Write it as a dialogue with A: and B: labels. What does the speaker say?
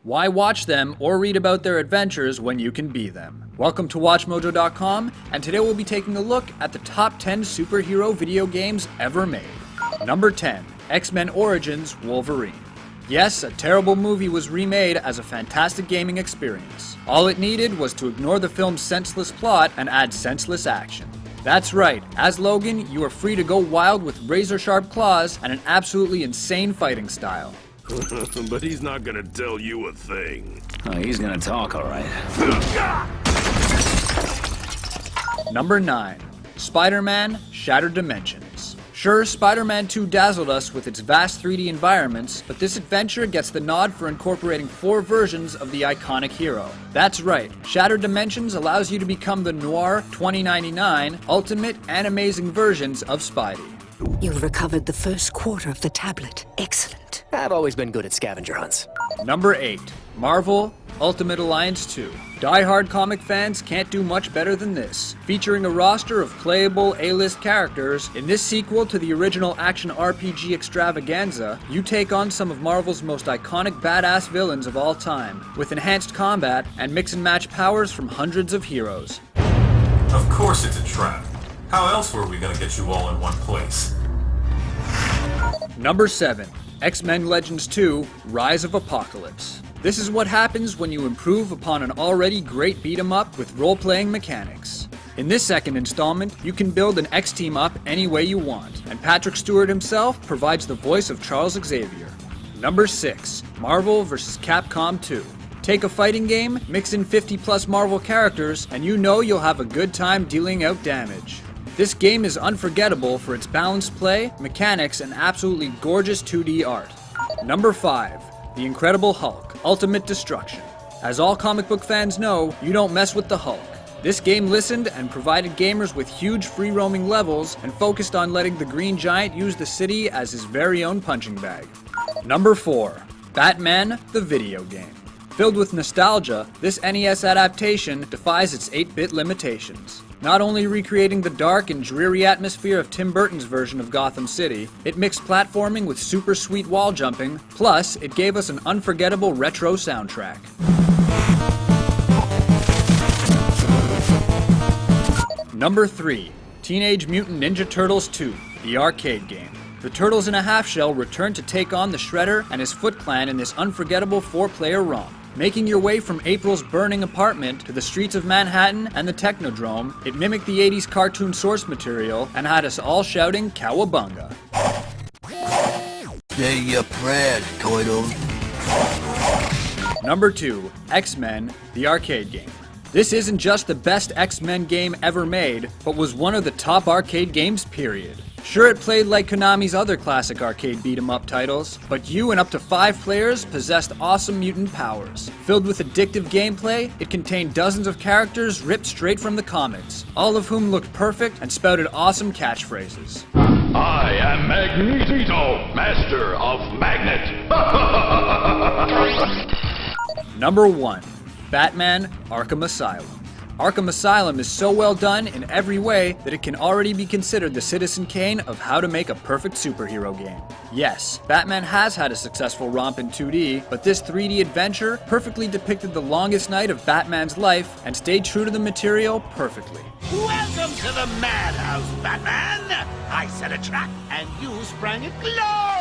A: Why watch them or read about their adventures when you can be them? Welcome to WatchMojo.com, and today we'll be taking a look at the top 10 superhero video games ever made. Number 10, X-Men Origins Wolverine. Yes, a terrible movie was remade as a fantastic gaming experience. All it needed was to ignore the film's senseless plot and add senseless action. That's right, as Logan, you are free to go wild with razor-sharp claws and an absolutely insane fighting style.
B: But he's not gonna tell you a thing.
C: Oh, he's gonna talk, alright.
A: Number 9, Spider-Man Shattered Dimensions. Sure, Spider-Man 2 dazzled us with its vast 3D environments, but this adventure gets the nod for incorporating 4 versions of the iconic hero. That's right, Shattered Dimensions allows you to become the noir 2099 ultimate and amazing versions of Spidey.
D: You've recovered the first quarter of the tablet. Excellent.
E: I've always been good at scavenger hunts.
A: Number 8, Marvel Ultimate Alliance 2. Die-hard comic fans can't do much better than this. Featuring a roster of playable A-list characters, in this sequel to the original action RPG extravaganza, you take on some of Marvel's most iconic badass villains of all time, with enhanced combat and mix and match powers from hundreds of heroes.
F: Of course it's a trap. How else were we gonna get you all in one place?
A: Number 7, X-Men Legends 2 Rise of Apocalypse. This is what happens when you improve upon an already great beat-em-up with role-playing mechanics. In this second installment, you can build an X-Team up any way you want, and Patrick Stewart himself provides the voice of Charles Xavier. Number 6, Marvel vs. Capcom 2. Take a fighting game, mix in 50+ Marvel characters, and you know you'll have a good time dealing out damage. This game is unforgettable for its balanced play, mechanics, and absolutely gorgeous 2D art. Number 5, The Incredible Hulk Ultimate Destruction. As all comic book fans know, you don't mess with the Hulk. This game listened and provided gamers with huge free-roaming levels and focused on letting the Green Giant use the city as his very own punching bag. Number 4, Batman the Video Game. Filled with nostalgia, this NES adaptation defies its 8-bit limitations. Not only recreating the dark and dreary atmosphere of Tim Burton's version of Gotham City, it mixed platforming with super sweet wall jumping, plus it gave us an unforgettable retro soundtrack. Number 3, Teenage Mutant Ninja Turtles 2, the arcade game. The Turtles in a Half-Shell return to take on the Shredder and his Foot Clan in this unforgettable 4-player romp. Making your way from April's burning apartment to the streets of Manhattan and the Technodrome, it mimicked the 80s cartoon source material and had us all shouting Cowabunga.
G: Say your prayers, Turtles.
A: Number 2, X-Men, the arcade game. This isn't just the best X-Men game ever made, but was one of the top arcade games, period. Sure, it played like Konami's other classic arcade beat-em-up titles, but you and up to 5 players possessed awesome mutant powers. Filled with addictive gameplay, it contained dozens of characters ripped straight from the comics, all of whom looked perfect and spouted awesome catchphrases.
H: I am Magneto, master of Magnet.
A: Number 1, Batman Arkham Asylum. Arkham Asylum is so well done in every way that it can already be considered the Citizen Kane of how to make a perfect superhero game. Yes, Batman has had a successful romp in 2D, but this 3D adventure perfectly depicted the longest night of Batman's life and stayed true to the material perfectly.
I: Welcome to the madhouse, Batman! I set a trap and you sprang it gloriously!